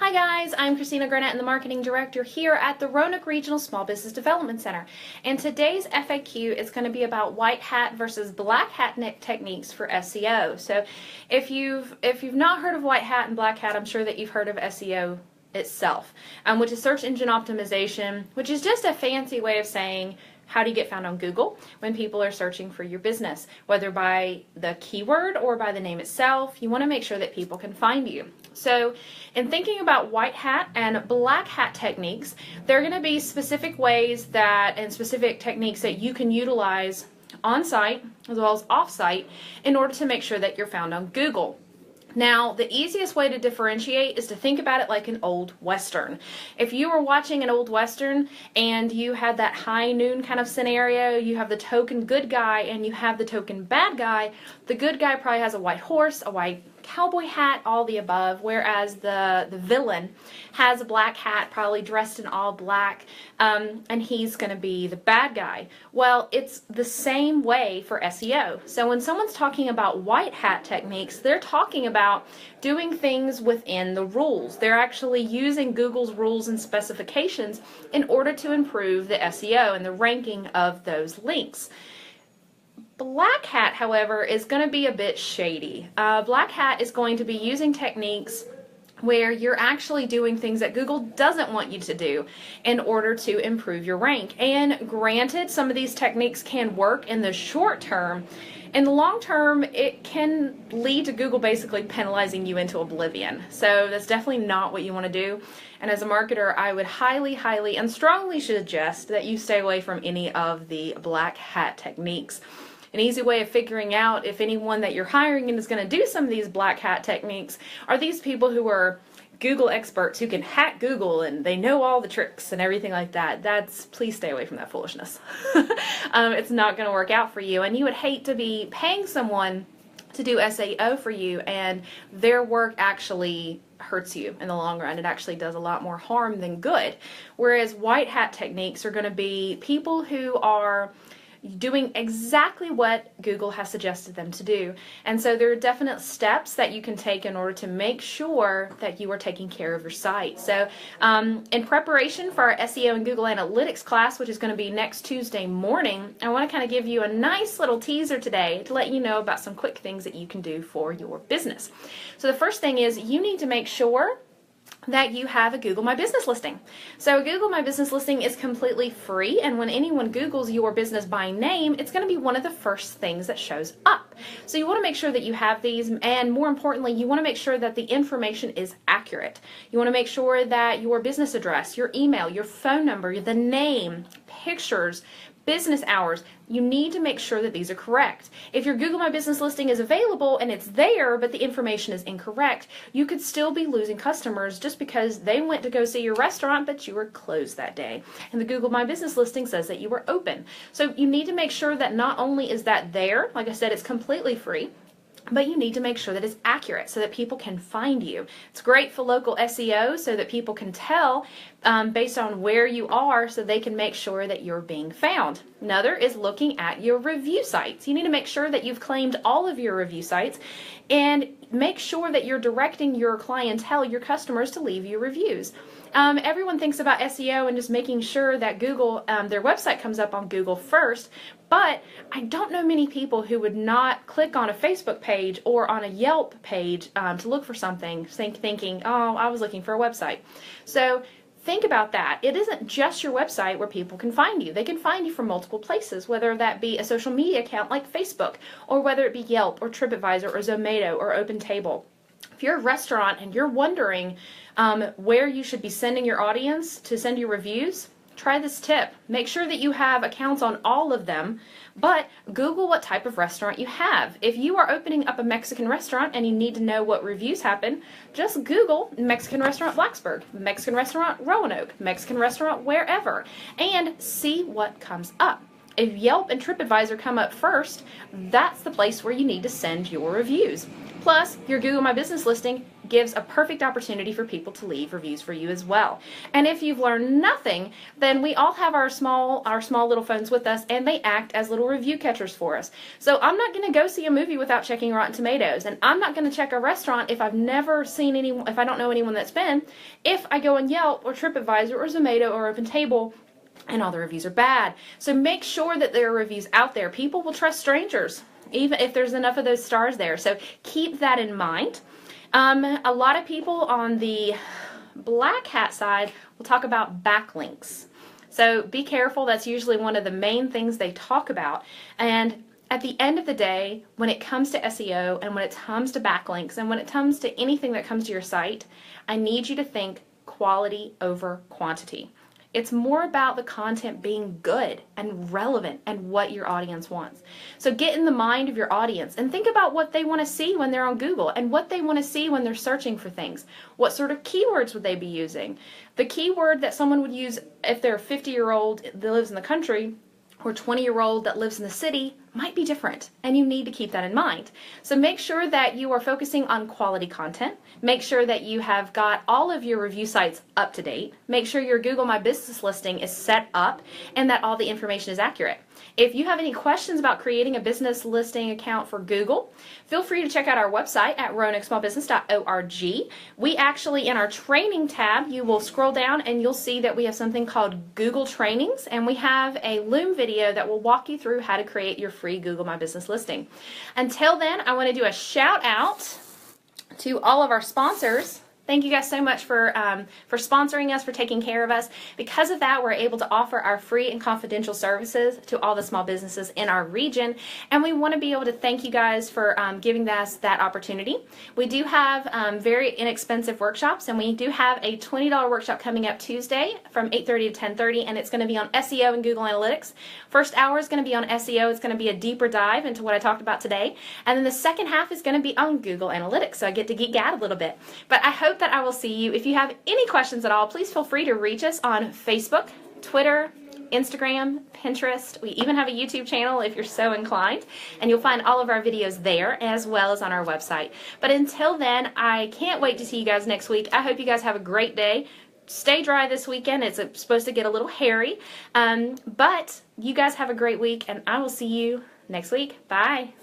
Hi guys, I'm Christina Granette, the Marketing Director here at the Roanoke Regional Small Business Development Center. And today's FAQ is going to be about white hat versus black hat techniques for SEO. So if you've not heard of white hat and black hat, I'm sure that you've heard of SEO itself, which is search engine optimization, which is just a fancy way of saying how do you get found on Google when people are searching for your business, whether by the keyword or by the name itself. You want to make sure that people can find you. So in thinking about white hat and black hat techniques, there are going to be specific ways and specific techniques that you can utilize on site as well as off site in order to make sure that you're found on Google. Now, the easiest way to differentiate is to think about it like an old Western. If you were watching an old Western and you had that high noon kind of scenario, you have the token good guy and you have the token bad guy, the good guy probably has a white horse, a white cowboy hat, all the above, whereas the villain has a black hat, probably dressed in all black, and he's going to be the bad guy. Well, it's the same way for SEO. So when someone's talking about white hat techniques, they're talking about doing things within the rules. They're actually using Google's rules and specifications in order to improve the SEO and the ranking of those links. Black hat, however, is going to be a bit shady. Black hat is going to be using techniques where you're actually doing things that Google doesn't want you to do in order to improve your rank. And granted, some of these techniques can work in the short term. In the long term, it can lead to Google basically penalizing you into oblivion. So that's definitely not what you want to do. And as a marketer, I would highly, and strongly suggest that you stay away from any of the black hat techniques. An easy way of figuring out if anyone that you're hiring is going to do some of these black hat techniques are these people who are Google experts who can hack Google and they know all the tricks and everything like that. Please stay away from that foolishness. It's not going to work out for you, and you would hate to be paying someone to do SEO for you and their work actually hurts you in the long run. It actually does a lot more harm than good. Whereas white hat techniques are going to be people who are doing exactly what Google has suggested them to do. And so there are definite steps that you can take in order to make sure that you are taking care of your site. So in preparation for our SEO and Google Analytics class, which is going to be next Tuesday morning, I want to kind of give you a nice little teaser today to let you know about some quick things that you can do for your business. So the first thing is you need to make sure that you have a Google My Business listing. So a Google My Business listing is completely free, and when anyone Googles your business by name, it's going to be one of the first things that shows up. So you want to make sure that you have these, and more importantly, you want to make sure that the information is accurate. You want to make sure that your business address, your email, your phone number, the name, pictures, business hours, you need to make sure that these are correct. If your Google My Business listing is available and it's there, but the information is incorrect, you could still be losing customers just because they went to go see your restaurant, but you were closed that day. And the Google My Business listing says that you were open. So you need to make sure that not only is that there, like I said, it's completely free, but you need to make sure that it's accurate so that people can find you. It's great for local SEO so that people can tell based on where you are so they can make sure that you're being found. Another is looking at your review sites. You need to make sure that you've claimed all of your review sites and make sure that you're directing your clientele, your customers, to leave you reviews. Everyone thinks about SEO and just making sure that Google, their website comes up on Google first, but I don't know many people who would not click on a Facebook page or on a Yelp page to look for something, thinking, oh, I was looking for a website. So think about that. It isn't just your website where people can find you. They can find you from multiple places, whether that be a social media account like Facebook, or whether it be Yelp or TripAdvisor or Zomato or OpenTable. If you're a restaurant and you're wondering where you should be sending your audience to send your reviews, try this tip. Make sure that you have accounts on all of them, but Google what type of restaurant you have. If you are opening up a Mexican restaurant and you need to know what reviews happen, just Google Mexican restaurant Blacksburg, Mexican restaurant Roanoke, Mexican restaurant wherever, and see what comes up. If Yelp and TripAdvisor come up first, that's the place where you need to send your reviews. Plus, your Google My Business listing gives a perfect opportunity for people to leave reviews for you as well. And if you've learned nothing, then we all have our small little phones with us, and they act as little review catchers for us. So I'm not going to go see a movie without checking Rotten Tomatoes, and I'm not going to check a restaurant if I've never seen anyone, if I don't know anyone that's been, if I go on Yelp or TripAdvisor or Zomato or OpenTable and all the reviews are bad. So make sure that there are reviews out there. People will trust strangers, even if there's enough of those stars there. So keep that in mind. A lot of people on the Black Hat side will talk about backlinks. So be careful. That's usually one of the main things they talk about. And at the end of the day, when it comes to SEO and when it comes to backlinks and when it comes to anything that comes to your site, I need you to think quality over quantity. It's more about the content being good and relevant and what your audience wants. So get in the mind of your audience and think about what they want to see when they're on Google and what they want to see when they're searching for things. What sort of keywords would they be using? The keyword that someone would use if they're a 50-year-old that lives in the country or 20-year-old that lives in the city might be different, and you need to keep that in mind. So make sure that you are focusing on quality content. Make sure that you have got all of your review sites up to date. Make sure your Google My Business listing is set up and that all the information is accurate. If you have any questions about creating a business listing account for Google, feel free to check out our website at roanoksmallbusiness.org. We actually, in our training tab, you will scroll down and you'll see that we have something called Google Trainings, and we have a Loom video that will walk you through how to create your free Google My Business listing. Until then, I want to do a shout out to all of our sponsors. Thank you guys so much for sponsoring us, for taking care of us. Because of that, we're able to offer our free and confidential services to all the small businesses in our region, and we want to be able to thank you guys for giving us that opportunity. We do have very inexpensive workshops, and we do have a $20 workshop coming up Tuesday from 8:30 to 10:30, and it's going to be on SEO and Google Analytics. First hour is going to be on SEO. It's going to be a deeper dive into what I talked about today, and then the second half is going to be on Google Analytics, so I get to geek out a little bit. But I hope that I will see you. If you have any questions at all, please feel free to reach us on Facebook, Twitter, Instagram, Pinterest. We even have a YouTube channel if you're so inclined, and you'll find all of our videos there as well as on our website. But until then, I can't wait to see you guys next week. I hope you guys have a great day. Stay dry this weekend. It's supposed to get a little hairy, but you guys have a great week, and I will see you next week. Bye.